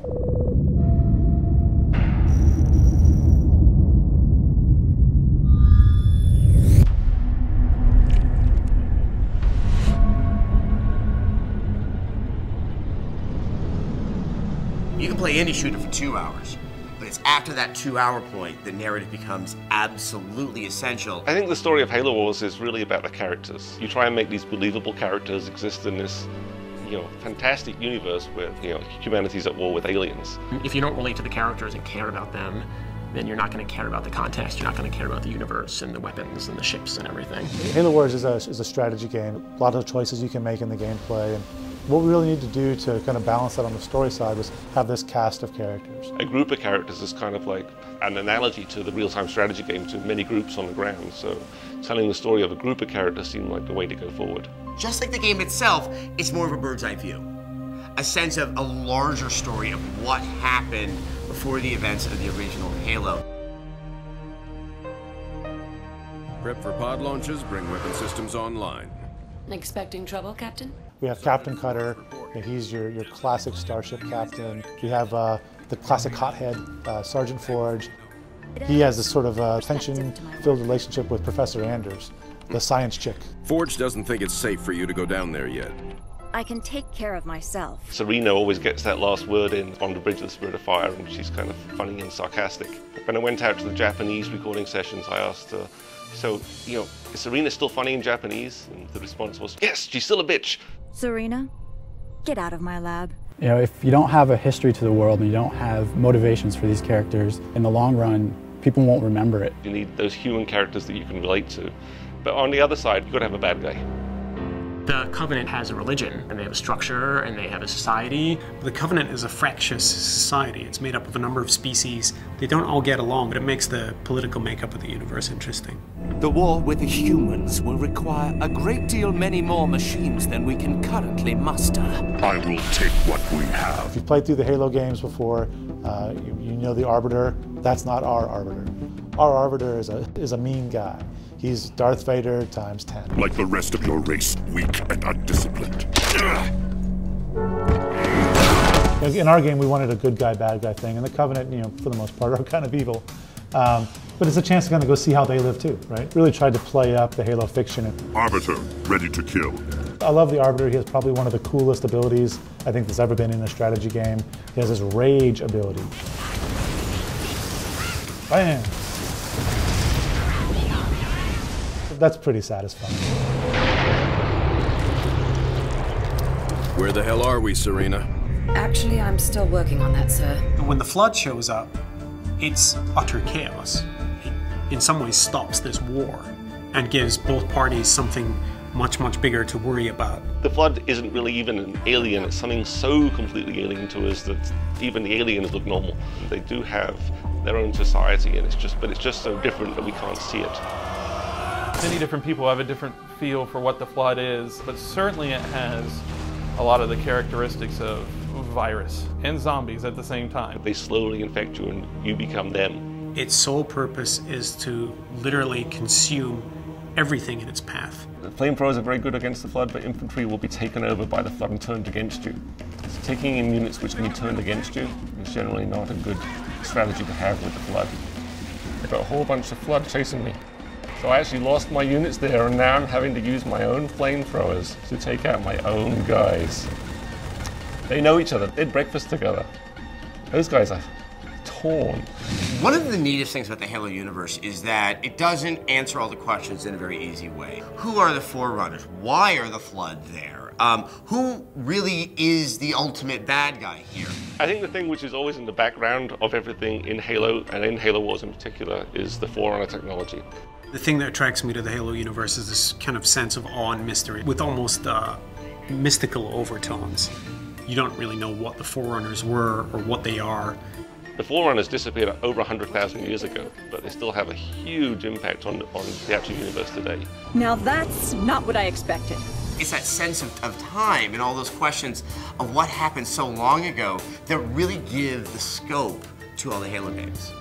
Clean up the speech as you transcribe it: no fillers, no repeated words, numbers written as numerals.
You can play any shooter for 2 hours, but it's after that 2-hour point that narrative becomes absolutely essential. I think the story of Halo Wars is really about the characters. You try and make these believable characters exist in this, fantastic universe where, humanity's at war with aliens. If you don't relate to the characters and care about them, then you're not going to care about the context, you're not going to care about the universe and the weapons and the ships and everything. Halo Wars is a strategy game. A lot of choices you can make in the gameplay. And what we really need to do to kind of balance that on the story side was have this cast of characters. A group of characters is kind of like an analogy to the real-time strategy game, to many groups on the ground. So telling the story of a group of characters seemed like the way to go forward. Just like the game itself, it's more of a bird's eye view. A sense of a larger story of what happened before the events of the original Halo. Prep for pod launches, bring weapon systems online. Expecting trouble, Captain? We have Captain Cutter. He's your classic starship captain. We have the classic hothead, Sergeant Forge. He has this sort of tension-filled relationship with Professor Anders, the science chick. Forge doesn't think it's safe for you to go down there yet. I can take care of myself. Serina always gets that last word in on the Bridge of the Spirit of Fire, and she's kind of funny and sarcastic. When I went out to the Japanese recording sessions, I asked her, so, is Serina still funny in Japanese? And the response was, yes, she's still a bitch. Serina, get out of my lab. If you don't have a history to the world and you don't have motivations for these characters, in the long run, people won't remember it. You need those human characters that you can relate to. But on the other side, you've got to have a bad guy. The Covenant has a religion, and they have a structure, and they have a society. The Covenant is a fractious society. It's made up of a number of species. They don't all get along, but it makes the political makeup of the universe interesting. The war with the humans will require a great deal many more machines than we can currently muster. I will take what we have. If you've played through the Halo games before, you know the Arbiter. That's not our Arbiter. Our Arbiter is a mean guy. He's Darth Vader times 10. Like the rest of your race, weak and undisciplined. In our game, we wanted a good guy, bad guy thing, and the Covenant, for the most part, are kind of evil. But it's a chance to kind of go see how they live too, right? Really tried to play up the Halo fiction. Arbiter, ready to kill. I love the Arbiter. He has probably one of the coolest abilities I think that's ever been in a strategy game. He has his rage ability. Bam! That's pretty satisfying. Where the hell are we, Serina? Actually, I'm still working on that, sir. When the Flood shows up, it's utter chaos. It, in some ways, stops this war and gives both parties something much, much bigger to worry about. The Flood isn't really even an alien. It's something so completely alien to us that even the aliens look normal. They do have their own society, and it's just so different that we can't see it. Many different people have a different feel for what the Flood is, but certainly it has a lot of the characteristics of virus and zombies at the same time. They slowly infect you and you become them. Its sole purpose is to literally consume everything in its path. The flamethrowers are very good against the Flood, but infantry will be taken over by the Flood and turned against you. So taking in units which can be turned against you is generally not a good strategy to have with the Flood. I've got a whole bunch of Flood chasing me. So I actually lost my units there, and now I'm having to use my own flamethrowers to take out my own guys. They know each other. They had breakfast together. Those guys are torn. One of the neatest things about the Halo universe is that it doesn't answer all the questions in a very easy way. Who are the Forerunners? Why are the Flood there? Who really is the ultimate bad guy here? I think the thing which is always in the background of everything in Halo, and in Halo Wars in particular, is the Forerunner technology. The thing that attracts me to the Halo universe is this kind of sense of awe and mystery with almost mystical overtones. You don't really know what the Forerunners were or what they are. The Forerunners disappeared over 100,000 years ago, but they still have a huge impact on the actual universe today. Now that's not what I expected. It's that sense of time and all those questions of what happened so long ago that really give the scope to all the Halo games.